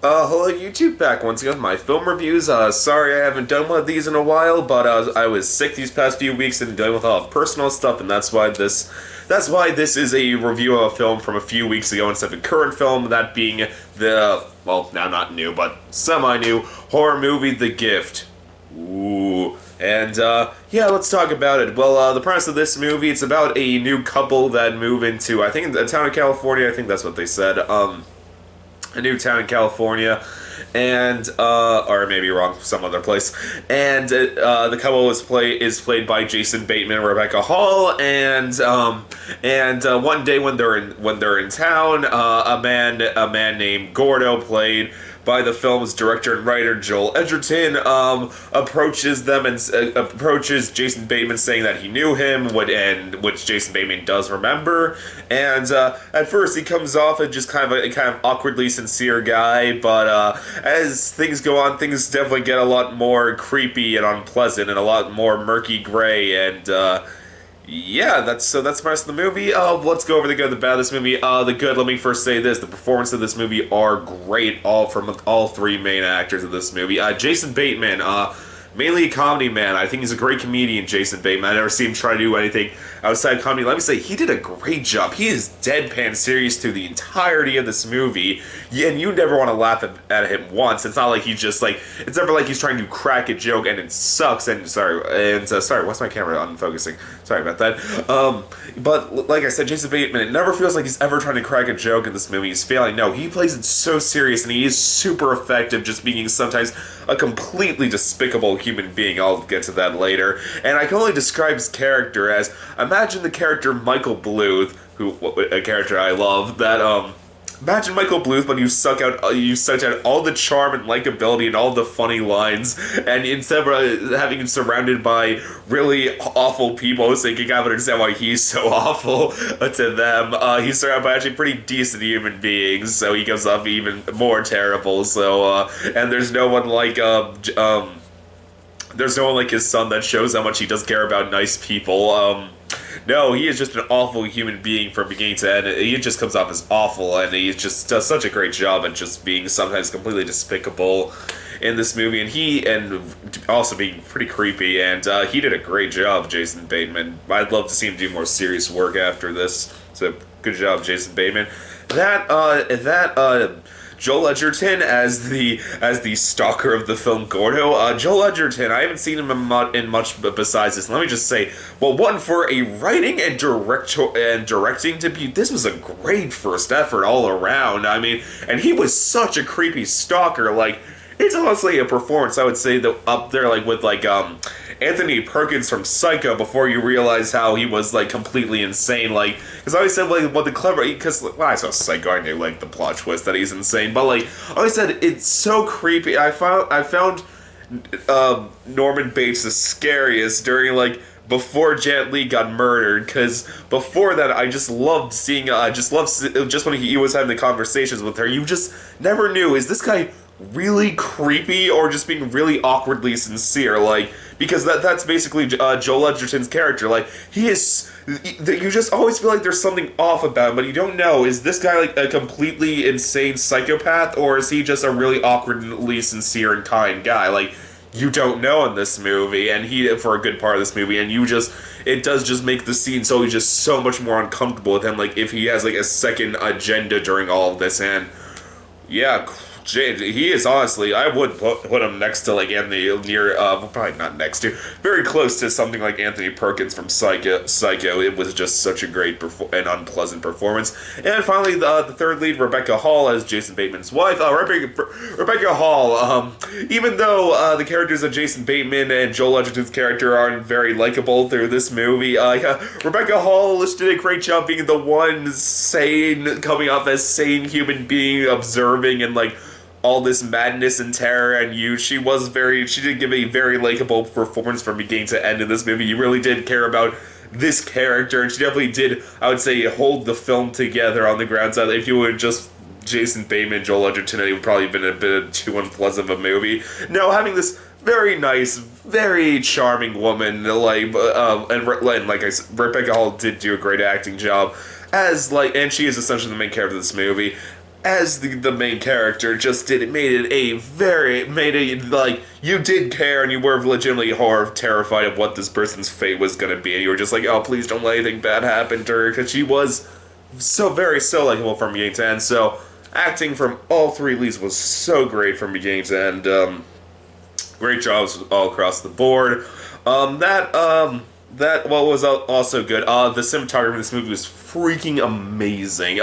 Hello YouTube, back once again with my film reviews. Sorry I haven't done one of these in a while, but I was sick these past few weeks and dealing with a lot of personal stuff, and that's why this is a review of a film from a few weeks ago instead of a current film, that being the, well, now not new, but semi-new horror movie, The Gift. Ooh. And, yeah, let's talk about it. Well, the premise of this movie, it's about a new couple that move into, I think, a town in California, I think that's what they said, a new town in California, and or maybe wrong, some other place. And the couple is played by Jason Bateman and Rebecca Hall. And one day when they're in town, a man named Gordo, played by the film's director and writer Joel Edgerton, approaches them and approaches Jason Bateman, saying that he knew him, which Jason Bateman does remember. And at first, he comes off as just kind of awkwardly sincere guy, but as things go on, things definitely get a lot more creepy and unpleasant, and a lot more murky gray. And yeah, that's the rest of the movie. Let's go over the good, the bad of this movie. The good, let me first say this: the performances of this movie are great, from all three main actors of this movie. Jason Bateman, mainly a comedy man. I think he's a great comedian, Jason Bateman. I never see him try to do anything outside comedy. Let me say, he did a great job. He is deadpan serious through the entirety of this movie, and you never want to laugh at him once. It's not like he's just like, it's never like he's trying to crack a joke and it sucks. And sorry, what's my camera unfocusing? Sorry about that. But like I said, Jason Bateman, it never feels like he's ever trying to crack a joke in this movie. He's failing. No, he plays it so serious, and he is super effective, just being sometimes a completely despicable human being. I'll get to that later. And I can only describe his character as, imagine the character Michael Bluth, a character I love, imagine Michael Bluth, but you sucked out all the charm and likability and all the funny lines, and instead of having him surrounded by really awful people, so you can kind of understand why he's so awful to them, he's surrounded by actually pretty decent human beings, so he comes off even more terrible. So, and there's no one like, there's no one like his son that shows how much he does care about nice people. No, he is just an awful human being from beginning to end. He just comes off as awful, and he just does such a great job at just being sometimes completely despicable in this movie, and also being pretty creepy, and he did a great job, Jason Bateman. I'd love to see him do more serious work after this, so good job, Jason Bateman. Joel Edgerton as the stalker of the film Gordo. Joel Edgerton, I haven't seen him in much besides this. Let me just say, well, one, for a writing and directing debut, this was a great first effort all around. I mean, and he was such a creepy stalker. Like, it's honestly a performance, I would say, that up there, like, with, like, Anthony Perkins from Psycho, before you realize how he was, like, completely insane. Like, because I always said, like, what the clever, because, well, I saw Psycho, I knew, like, the plot twist that he's insane, but, like, I always said, it's so creepy. I found Norman Bates the scariest during, like, before Jet Li got murdered, because before that, I just loved seeing, just when he was having the conversations with her, you just never knew, is this guy really creepy or just being really awkwardly sincere? Like, because that's basically Joel Edgerton's character. Like, he is, you just always feel like there's something off about him, but you don't know, is this guy like a completely insane psychopath, or is he just a really awkwardly sincere and kind guy? Like, you don't know in this movie, and he, for a good part of this movie, and it does just make the scene so much more uncomfortable with him, like, if he has like a second agenda during all of this. And yeah, he is, honestly, I would put him next to, like, Anthony, probably not next to, very close to something like Anthony Perkins from Psycho. It was just such a great and unpleasant performance. And finally, the third lead, Rebecca Hall, as Jason Bateman's wife. Rebecca Hall, even though the characters of Jason Bateman and Joel Edgerton's character aren't very likable through this movie, Rebecca Hall just did a great job being the one coming off as sane human being, observing and, like, all this madness and terror, and she did give a very likable performance from beginning to end in this movie. You really did care about this character, and she definitely did, I would say, hold the film together on the ground side. If you would just Jason Bateman and Joel Edgerton, it would probably have been a bit too unpleasant of a movie. No, having this very nice, very charming woman, like, and like I said, Rebecca Hall did do a great acting job, and she is essentially the main character of this movie. as the main character just did. It made it like, you did care and you were legitimately terrified of what this person's fate was gonna be, and you were just like, oh, please don't let anything bad happen to her, because she was so likable from beginning to end. So acting from all three leads was so great from beginning to end. Great jobs all across the board. That what was also good. The cinematography in this movie was freaking amazing.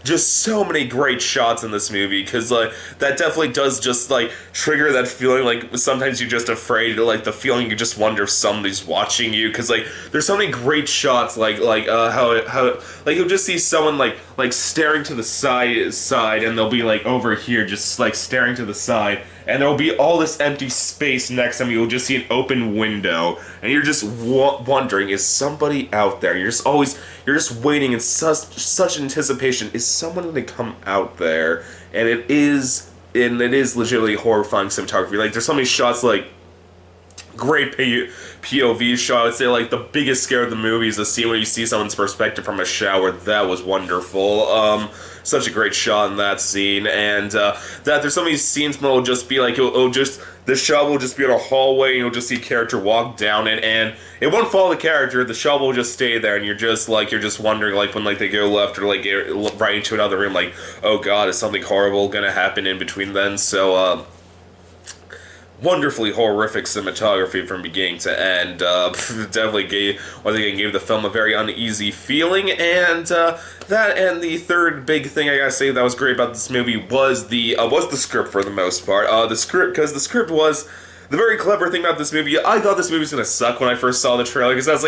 Just so many great shots in this movie, because like that definitely does just like trigger that feeling. Like sometimes you're just afraid, like the feeling you just wonder if somebody's watching you, because like there's so many great shots, like how like you'll just see someone like staring to the side, and they'll be like over here just like staring to the side, and there'll be all this empty space next time. You'll just see an open window, and you're just wondering, is somebody out there? You're just waiting in such anticipation. Is someone going to come out there? And it is legitimately horrifying cinematography. Like, there's so many shots, like great POV shot. I'd say like the biggest scare of the movie is the scene where you see someone's perspective from a shower. That was wonderful. Such a great shot in that scene, and that there's so many scenes where it'll just be like the shot will just be in a hallway, and you'll just see a character walk down it, and it won't follow the character. The shot will just stay there, and you're just wondering, like, when like they go left or like right into another room, like, oh god, is something horrible gonna happen in between then? So wonderfully horrific cinematography from beginning to end. Definitely gave the film a very uneasy feeling, and that, and the third big thing I gotta say that was great about this movie was the script for the most part. The script was the very clever thing about this movie. I thought this movie was gonna suck when I first saw the trailer, because I was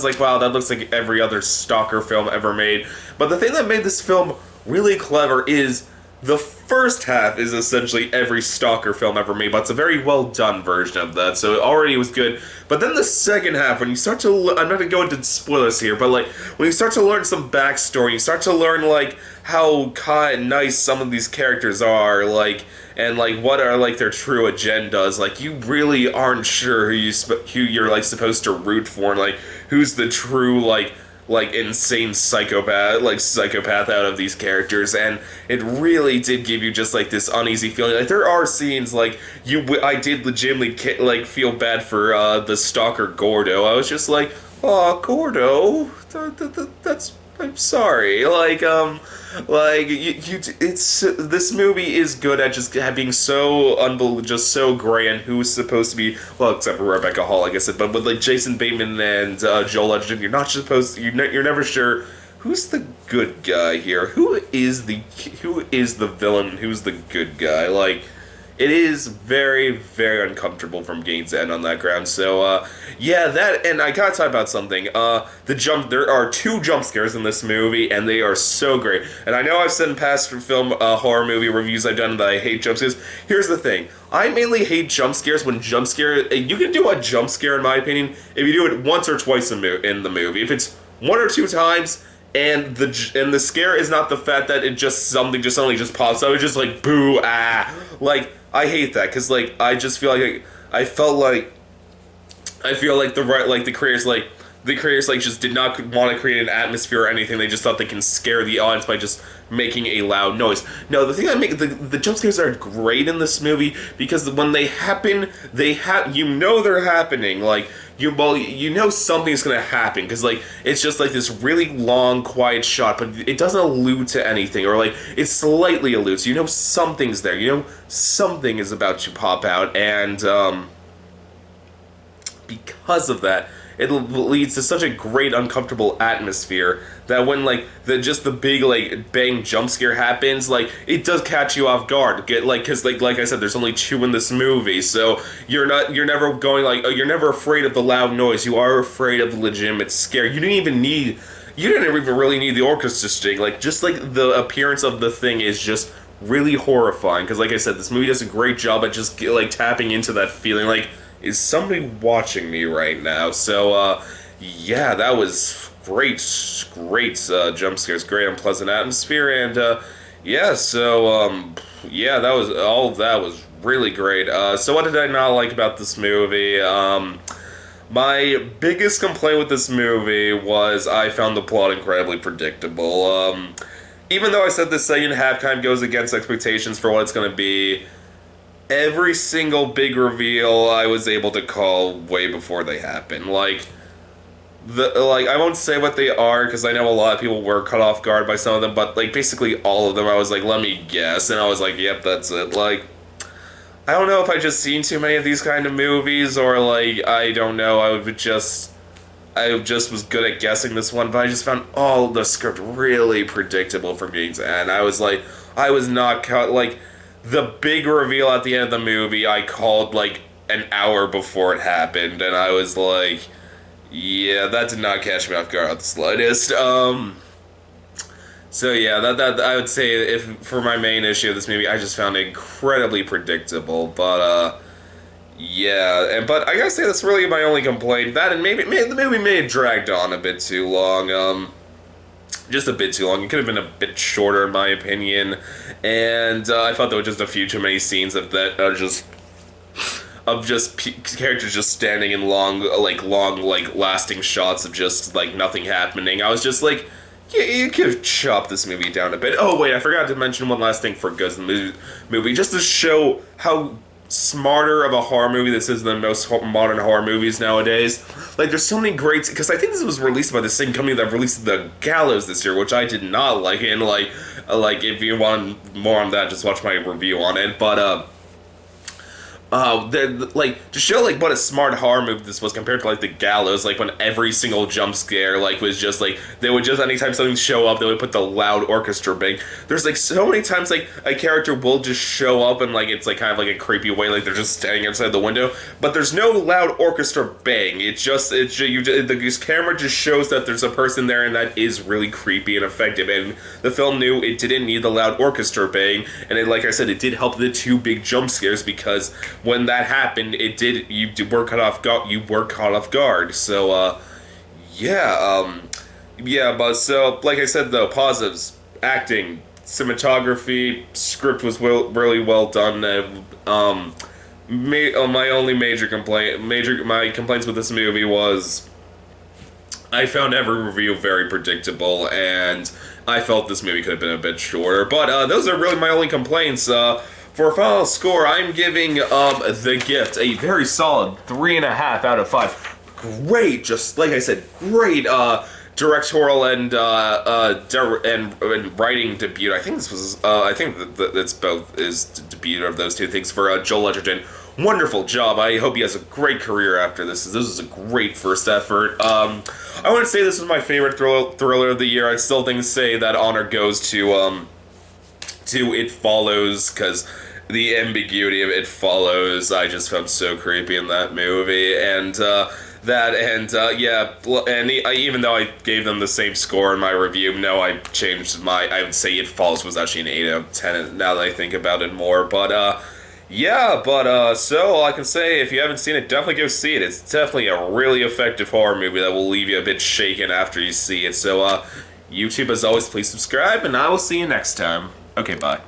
like, wow, that looks like every other stalker film ever made. But the thing that made this film really clever is the first half is essentially every stalker film ever made, but it's a very well done version of that, so it already was good. But then the second half, when you start to, I'm not going to go into spoilers here, but like, when you start to learn some backstory, you start to learn like how nice some of these characters are, like, and like what are like their true agendas, like you really aren't sure who you're like supposed to root for, and like who's the true like insane psychopath out of these characters. And it really did give you just like this uneasy feeling. Like, there are scenes like I did legitimately like feel bad for the stalker Gordo. I was just like, oh, Gordo, that's, I'm sorry. It's this movie is good at just being so just so gray, and who's supposed to be, well, except for Rebecca Hall, I guess, but with like Jason Bateman and Joel Edgerton, you're never sure who's the good guy here, who is the villain, and who's the good guy. Like, it is very, very uncomfortable from beginning to end on that ground. So, yeah, that, and I gotta talk about something. There are 2 jump scares in this movie, and they are so great. And I know I've said in past film horror movie reviews I've done that I hate jump scares. Here's the thing. I mainly hate jump scares when you can do a jump scare, in my opinion, if you do it once or twice in the movie. If it's 1 or 2 times, and the scare is not the fact that it just suddenly just pops up, it's just like, boo, ah. Like, I hate that, because like I just feel like I feel like the creators just did not want to create an atmosphere or anything. They just thought they can scare the audience by just making a loud noise. No, the thing that the jump scares are great in this movie, because when they happen, they're happening. Like, you know something's gonna happen, because like it's just like this really long, quiet shot, but it doesn't allude to anything, or like it slightly alludes. You know something's there. You know something is about to pop out, and because of that, it leads to such a great uncomfortable atmosphere that when like the big like bang jump scare happens, like it does catch you off guard. Because like I said, there's only 2 in this movie, so you're never going like, you're never afraid of the loud noise. You are afraid of the legitimate scare. You didn't even really need the orchestra sting. Like, just like the appearance of the thing is just really horrifying. Because like I said, this movie does a great job at just like tapping into that feeling. Like, is somebody watching me right now? So, yeah, that was great jump scares, great unpleasant atmosphere, and, yeah, so, yeah, all of that was really great. So what did I not like about this movie? My biggest complaint with this movie was I found the plot incredibly predictable. even though I said the second half kind of goes against expectations for what it's going to be, every single big reveal I was able to call way before they happen. Like I won't say what they are because I know a lot of people were caught off guard by some of them, but like basically all of them, I was like, let me guess, and I was like, yep, that's it. Like, I don't know if I just seen too many of these kind of movies, or like I don't know, I just was good at guessing this one, but I just found all the script really predictable from beginning to end. I was like, I was not caught. Like, the big reveal at the end of the movie, I called like an hour before it happened, and I was like, yeah, that did not catch me off guard the slightest. So yeah, that I would say if for my main issue of this movie, I just found it incredibly predictable. But yeah, but I gotta say that's really my only complaint. That and maybe the movie may have dragged on a bit too long. Just a bit too long. It could have been a bit shorter, in my opinion. And I thought there were just a few too many scenes of that characters just standing in long, lasting shots of just like nothing happening. I was just like, yeah, you could have chopped this movie down a bit. Oh wait, I forgot to mention one last thing for Ghost in the movie, just to show how smarter of a horror movie this is than most modern horror movies nowadays. Like, there's so many great, because I think this was released by the same company that released The Gallows this year, which I did not like. And like if you want more on that, just watch my review on it. But like to show like what a smart horror movie this was compared to like The Gallows, like when every single jump scare like was just like they would just anytime something show up they would put the loud orchestra bang. There's like so many times like a character will just show up and like it's like kind of like a creepy way, like they're just standing outside the window, but there's no loud orchestra bang. The camera just shows that there's a person there, and that is really creepy and effective. And the film knew it didn't need the loud orchestra bang, and it, like I said, it did help the two big jump scares because when that happened, you were caught off guard. So yeah, but so like I said though, positives: acting, cinematography, script was really well done. My only my complaints with this movie was I found every review very predictable, and I felt this movie could have been a bit shorter. But those are really my only complaints. For a final score, I'm giving The Gift a very solid 3.5 out of 5. Great, just like I said, great directorial and writing debut. I think this was I think that it's both is debut of those two things for Joel Edgerton. Wonderful job. I hope he has a great career after this. This is a great first effort. I wouldn't say this was my favorite thriller of the year. I still say that honor goes to It Follows, because the ambiguity of It Follows I just found so creepy in that movie, and even though I gave them the same score in my review, no, I would say It Follows was actually an 8 out of 10 now that I think about it more. But so all I can say, if you haven't seen it, definitely go see it. It's definitely a really effective horror movie that will leave you a bit shaken after you see it. So YouTube, as always, please subscribe, and I will see you next time. Okay, bye.